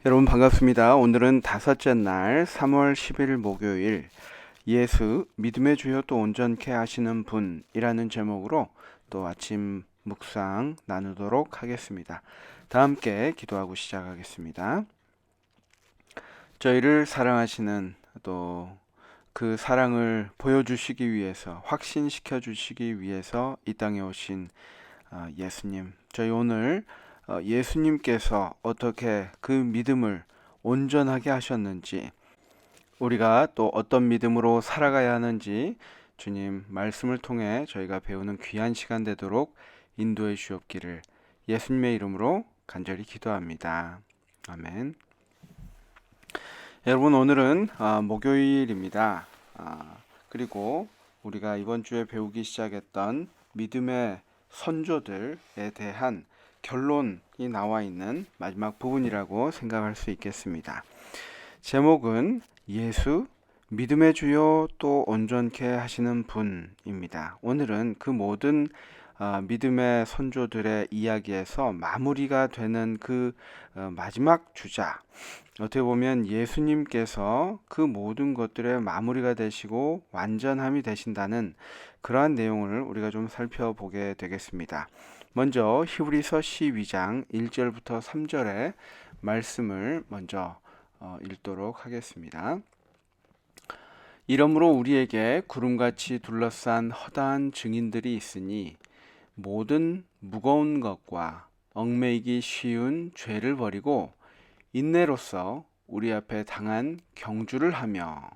여러분 반갑습니다. 오늘은 다섯째 날 3월 10일 목요일 예수 믿음의 주요 또 온전케 하시는 분이라는 제목으로 또 아침 묵상 나누도록 하겠습니다. 다 함께 기도하고 시작하겠습니다. 저희를 사랑하시는 또 그 사랑을 보여주시기 위해서 확신시켜 주시기 위해서 이 땅에 오신 예수님, 저희 오늘 예수님께서 어떻게 그 믿음을 온전하게 하셨는지, 우리가 또 어떤 믿음으로 살아가야 하는지 주님 말씀을 통해 저희가 배우는 귀한 시간 되도록 인도해 주옵기를 예수님의 이름으로 간절히 기도합니다. 아멘. 여러분 오늘은 목요일입니다. 그리고 우리가 이번 주에 배우기 시작했던 믿음의 선조들에 대한 결론이 나와 있는 마지막 부분이라고 생각할 수 있겠습니다. 제목은 예수 믿음의 주요 또 온전케 하시는 분입니다. 오늘은 그 모든 믿음의 선조들의 이야기에서 마무리가 되는 그 마지막 주자, 어떻게 보면 예수님께서 그 모든 것들의 마무리가 되시고 완전함이 되신다는 그러한 내용을 우리가 좀 살펴보게 되겠습니다. 먼저 히브리서 12장 1절부터 3절의 말씀을 먼저 읽도록 하겠습니다. 이러므로 우리에게 구름같이 둘러싼 허다한 증인들이 있으니 모든 무거운 것과 얽매이기 쉬운 죄를 버리고 인내로써 우리 앞에 당한 경주를 하며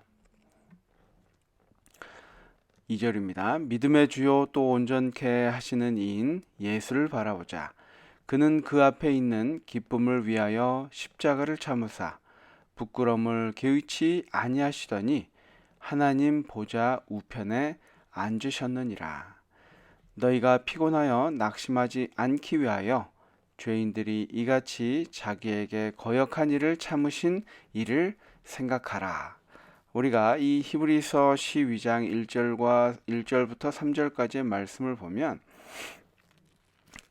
2절입니다. 믿음의 주요 또 온전케 하시는 이인 예수를 바라보자. 그는 그 앞에 있는 기쁨을 위하여 십자가를 참으사 부끄러움을 개의치 아니하시더니 하나님 보좌 우편에 앉으셨느니라. 너희가 피곤하여 낙심하지 않기 위하여 죄인들이 이같이 자기에게 거역한 일을 참으신 일을 생각하라. 우리가 이 히브리서 12장 1절부터 3절까지의 말씀을 보면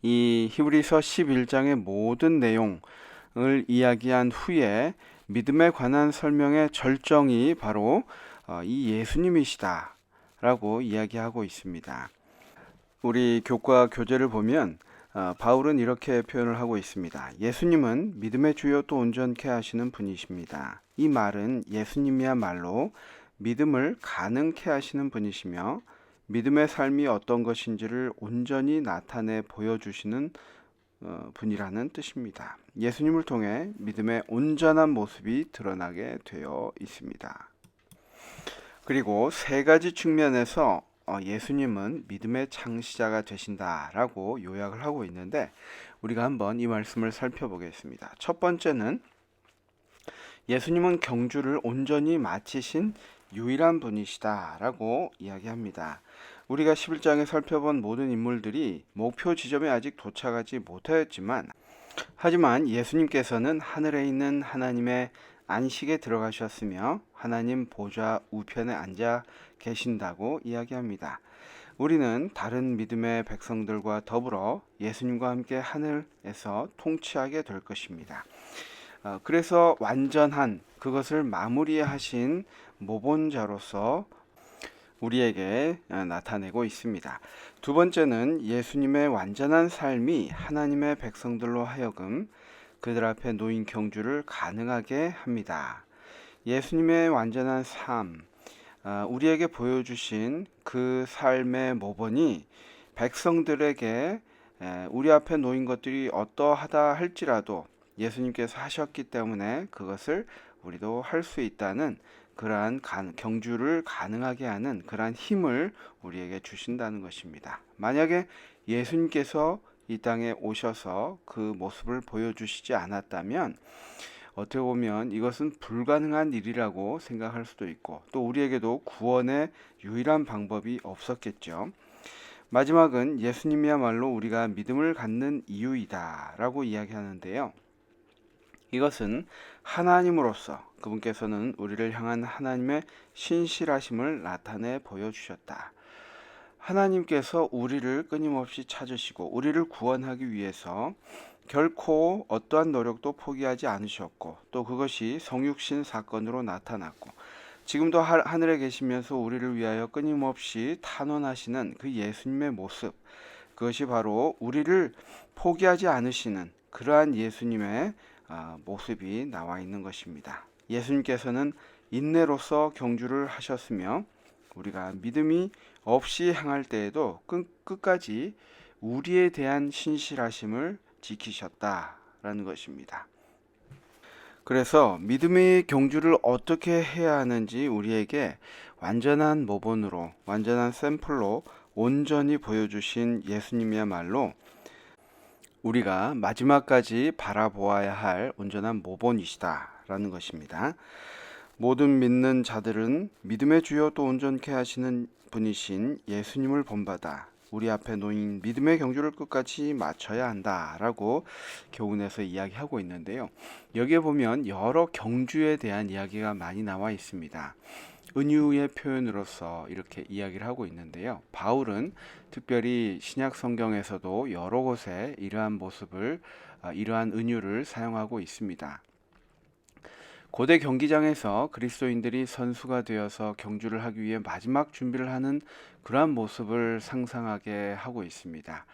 이 히브리서 11장의 모든 내용을 이야기한 후에 믿음에 관한 설명의 절정이 바로 이 예수님이시다 라고 이야기하고 있습니다. 우리 교과 교재를 보면 바울은 이렇게 표현을 하고 있습니다. 예수님은 믿음의 주요 또 온전케 하시는 분이십니다. 이 말은 예수님이야말로 믿음을 가능케 하시는 분이시며 믿음의 삶이 어떤 것인지를 온전히 나타내 보여주시는 분이라는 뜻입니다. 예수님을 통해 믿음의 온전한 모습이 드러나게 되어 있습니다. 그리고 세 가지 측면에서 예수님은 믿음의 창시자가 되신다라고 요약을 하고 있는데 우리가 한번 이 말씀을 살펴보겠습니다. 첫 번째는 예수님은 경주를 온전히 마치신 유일한 분이시다라고 이야기합니다. 우리가 11장에 살펴본 모든 인물들이 목표 지점에 아직 도착하지 못하였지만 하지만 예수님께서는 하늘에 있는 하나님의 안식에 들어가셨으며 하나님 보좌 우편에 앉아 계신다고 이야기합니다. 우리는 다른 믿음의 백성들과 더불어 예수님과 함께 하늘에서 통치하게 될 것입니다. 그래서 완전한 그것을 마무리하신 모본자로서 우리에게 나타내고 있습니다. 두 번째는 예수님의 완전한 삶이 하나님의 백성들로 하여금 그들 앞에 놓인 경주를 가능하게 합니다. 예수님의 완전한 삶, 우리에게 보여주신 그 삶의 모본이 백성들에게 우리 앞에 놓인 것들이 어떠하다 할지라도 예수님께서 하셨기 때문에 그것을 우리도 할 수 있다는 그러한 경주를 가능하게 하는 그러한 힘을 우리에게 주신다는 것입니다. 만약에 예수님께서 이 땅에 오셔서 그 모습을 보여주시지 않았다면 어떻게 보면 이것은 불가능한 일이라고 생각할 수도 있고 또 우리에게도 구원의 유일한 방법이 없었겠죠. 마지막은 예수님이야말로 우리가 믿음을 갖는 이유이다 라고 이야기하는데요. 이것은 하나님으로서 그분께서는 우리를 향한 하나님의 신실하심을 나타내 보여주셨다. 하나님께서 우리를 끊임없이 찾으시고 우리를 구원하기 위해서 결코 어떠한 노력도 포기하지 않으셨고 또 그것이 성육신 사건으로 나타났고 지금도 하늘에 계시면서 우리를 위하여 끊임없이 탄원하시는 그 예수님의 모습, 그것이 바로 우리를 포기하지 않으시는 그러한 예수님의 모습이 나와 있는 것입니다. 예수님께서는 인내로서 경주를 하셨으며 우리가 믿음이 없이 행할 때에도 끝까지 우리에 대한 신실하심을 지키셨다라는 것입니다. 그래서 믿음의 경주를 어떻게 해야 하는지 우리에게 완전한 모본으로, 완전한 샘플로 온전히 보여주신 예수님이야말로 우리가 마지막까지 바라보아야 할 온전한 모본이시다라는 것입니다. 모든 믿는 자들은 믿음의 주요 또 온전케 하시는 분이신 예수님을 본받아 우리 앞에 놓인 믿음의 경주를 끝까지 마쳐야 한다라고 교훈에서 이야기하고 있는데요. 여기에 보면 여러 경주에 대한 이야기가 많이 나와 있습니다. 은유의 표현으로서 이렇게 이야기를 하고 있는데요. 바울은 특별히 신약 성경에서도 여러 곳에 이러한 모습을, 이러한 은유를 사용하고 있습니다. 고대 경기장에서 그리스도인들이 선수가 되어서 경주를 하기 위해 마지막 준비를 하는 그러한 모습을 상상하게 하고 있습니다.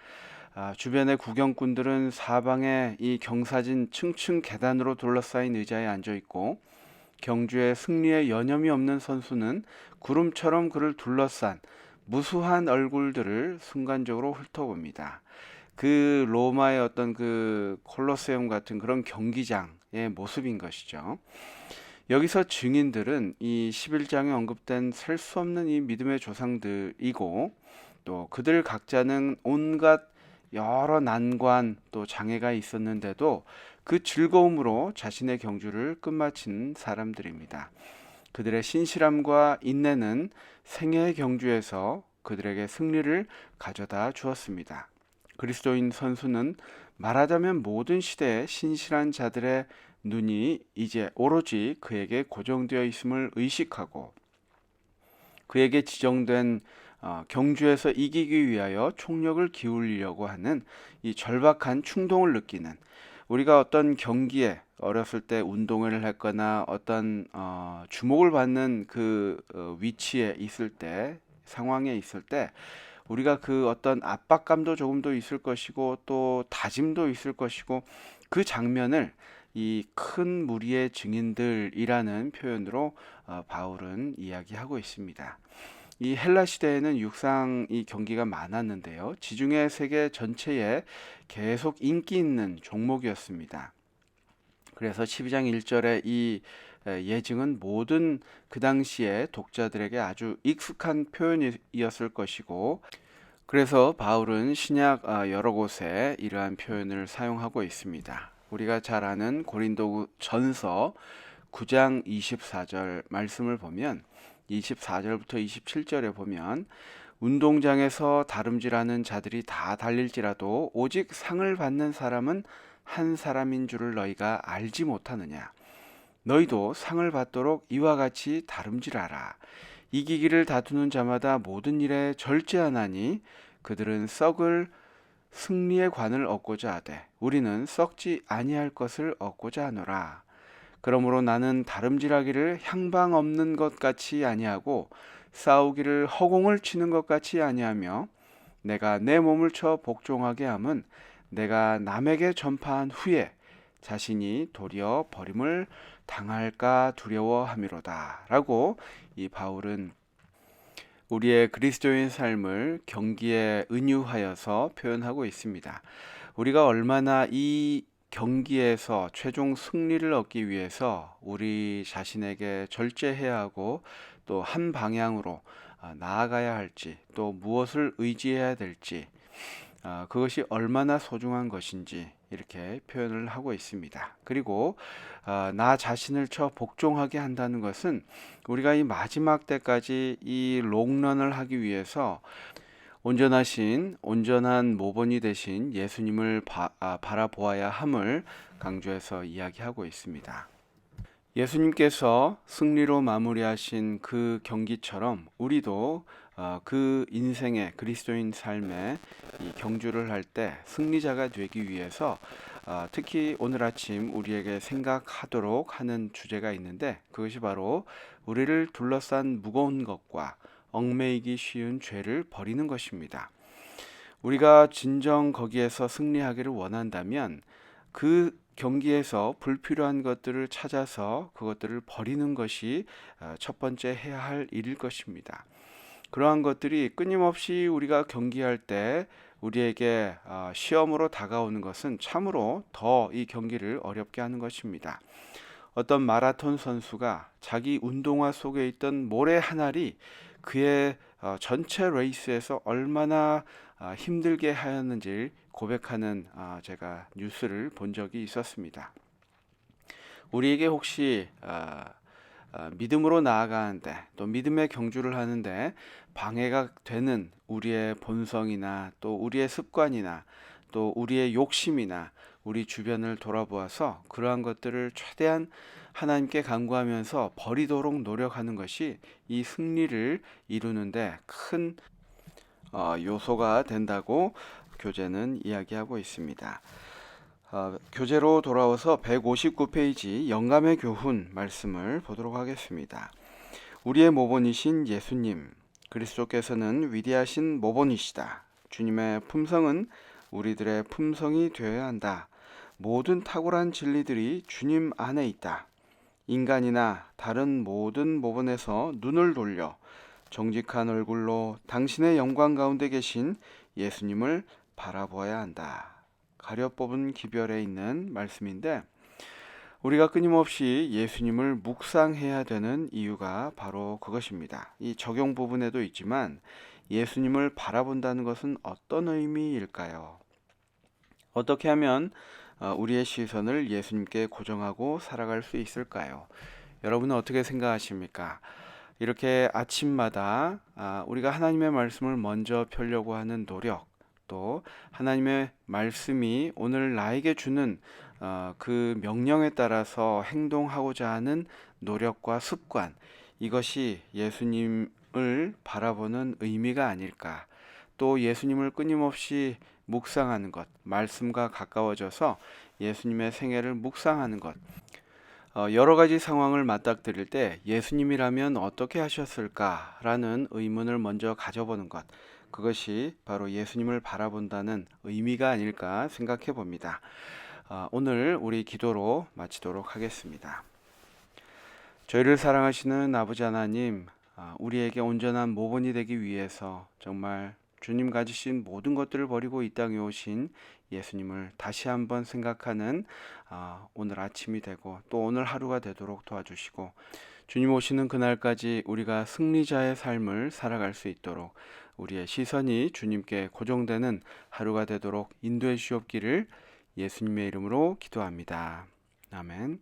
주변의 구경꾼들은 사방에 이 경사진 층층 계단으로 둘러싸인 의자에 앉아 있고 경주의 승리에 여념이 없는 선수는 구름처럼 그를 둘러싼 무수한 얼굴들을 순간적으로 훑어봅니다. 그 로마의 어떤 그 콜로세움 같은 그런 경기장의 모습인 것이죠. 여기서 증인들은 이 11장에 언급된 셀 수 없는 이 믿음의 조상들이고 또 그들 각자는 온갖 여러 난관 또 장애가 있었는데도 그 즐거움으로 자신의 경주를 끝마친 사람들입니다. 그들의 신실함과 인내는 생애의 경주에서 그들에게 승리를 가져다 주었습니다. 그리스도인 선수는 말하자면 모든 시대의 신실한 자들의 눈이 이제 오로지 그에게 고정되어 있음을 의식하고 그에게 지정된 경주에서 이기기 위하여 총력을 기울이려고 하는 이 절박한 충동을 느끼는, 우리가 어떤 경기에 어렸을 때 운동회를 했거나 어떤 주목을 받는 그 위치에 있을 때, 상황에 있을 때 우리가 그 어떤 압박감도 조금 더 있을 것이고 또 다짐도 있을 것이고 그 장면을 이 큰 무리의 증인들이라는 표현으로 바울은 이야기하고 있습니다. 이 헬라 시대에는 육상 이 경기가 많았는데요. 지중해 세계 전체에 계속 인기 있는 종목이었습니다. 그래서 12장 1절에 이 예증은 모든 그 당시에 독자들에게 아주 익숙한 표현이었을 것이고, 그래서 바울은 신약 여러 곳에 이러한 표현을 사용하고 있습니다. 우리가 잘 아는 고린도 전서 9장 24절 말씀을 보면 24절부터 27절에 보면 운동장에서 다름질하는 자들이 다 달릴지라도 오직 상을 받는 사람은 한 사람인 줄을 너희가 알지 못하느냐. 너희도 상을 받도록 이와 같이 다름질하라. 이기기를 다투는 자마다 모든 일에 절제하나니 그들은 썩을 승리의 관을 얻고자 하되 우리는 썩지 아니할 것을 얻고자 하노라. 그러므로 나는 다름질하기를 향방 없는 것 같이 아니하고 싸우기를 허공을 치는 것 같이 아니하며 내가 내 몸을 쳐 복종하게 함은 내가 남에게 전파한 후에 자신이 도리어 버림을 당할까 두려워함이로다 라고 이 바울은 우리의 그리스도인 삶을 경기에 은유하여서 표현하고 있습니다. 우리가 얼마나 이 경기에서 최종 승리를 얻기 위해서 우리 자신에게 절제해야 하고 또 한 방향으로 나아가야 할지 또 무엇을 의지해야 될지 그것이 얼마나 소중한 것인지 이렇게 표현을 하고 있습니다. 그리고 나 자신을 쳐 복종하게 한다는 것은 우리가 이 마지막 때까지 이 롱런을 하기 위해서 온전하신 온전한 모본이 되신 예수님을 바라보아야 함을 강조해서 이야기하고 있습니다. 예수님께서 승리로 마무리하신 그 경기처럼 우리도 그 인생의 그리스도인 삶의 이 경주를 할 때 승리자가 되기 위해서 특히 오늘 아침 우리에게 생각하도록 하는 주제가 있는데 그것이 바로 우리를 둘러싼 무거운 것과 얽매이기 쉬운 죄를 버리는 것입니다. 우리가 진정 거기에서 승리하기를 원한다면 그 경기에서 불필요한 것들을 찾아서 그것들을 버리는 것이 첫 번째 해야 할 일일 것입니다. 그러한 것들이 끊임없이 우리가 경기할 때 우리에게 시험으로 다가오는 것은 참으로 더 이 경기를 어렵게 하는 것입니다. 어떤 마라톤 선수가 자기 운동화 속에 있던 모래 한 알이 그의 전체 레이스에서 얼마나 힘들게 하였는지 고백하는 제가 뉴스를 본 적이 있었습니다. 우리에게 혹시 믿음으로 나아가는데 또 믿음의 경주를 하는데 방해가 되는 우리의 본성이나 또 우리의 습관이나 또 우리의 욕심이나 우리 주변을 돌아보아서 그러한 것들을 최대한 하나님께 간구하면서 버리도록 노력하는 것이 이 승리를 이루는데 큰 요소가 된다고 교재는 이야기하고 있습니다. 교재로 돌아와서 159페이지 영감의 교훈 말씀을 보도록 하겠습니다. 우리의 모본이신 예수님, 그리스도께서는 위대하신 모본이시다. 주님의 품성은 우리들의 품성이 되어야 한다. 모든 탁월한 진리들이 주님 안에 있다. 인간이나 다른 모든 모본에서 눈을 돌려 정직한 얼굴로 당신의 영광 가운데 계신 예수님을 바라보아야 한다. 가려 뽑은 기별에 있는 말씀인데 우리가 끊임없이 예수님을 묵상해야 되는 이유가 바로 그것입니다. 이 적용 부분에도 있지만 예수님을 바라본다는 것은 어떤 의미일까요? 어떻게 하면 우리의 시선을 예수님께 고정하고 살아갈 수 있을까요? 여러분은 어떻게 생각하십니까? 이렇게 아침마다 우리가 하나님의 말씀을 먼저 펴려고 하는 노력, 또 하나님의 말씀이 오늘 나에게 주는 그 명령에 따라서 행동하고자 하는 노력과 습관, 이것이 예수님을 바라보는 의미가 아닐까. 또 예수님을 끊임없이 묵상하는 것, 말씀과 가까워져서 예수님의 생애를 묵상하는 것, 여러 가지 상황을 맞닥뜨릴 때 예수님이라면 어떻게 하셨을까라는 의문을 먼저 가져보는 것, 그것이 바로 예수님을 바라본다는 의미가 아닐까 생각해 봅니다. 오늘 우리 기도로 마치도록 하겠습니다. 저희를 사랑하시는 아버지 하나님, 우리에게 온전한 모본이 되기 위해서 정말 주님 가지신 모든 것들을 버리고 이 땅에 오신 예수님을 다시 한번 생각하는 오늘 아침이 되고 또 오늘 하루가 되도록 도와주시고 주님 오시는 그날까지 우리가 승리자의 삶을 살아갈 수 있도록 우리의 시선이 주님께 고정되는 하루가 되도록 인도해 주옵기를 예수님의 이름으로 기도합니다. 아멘.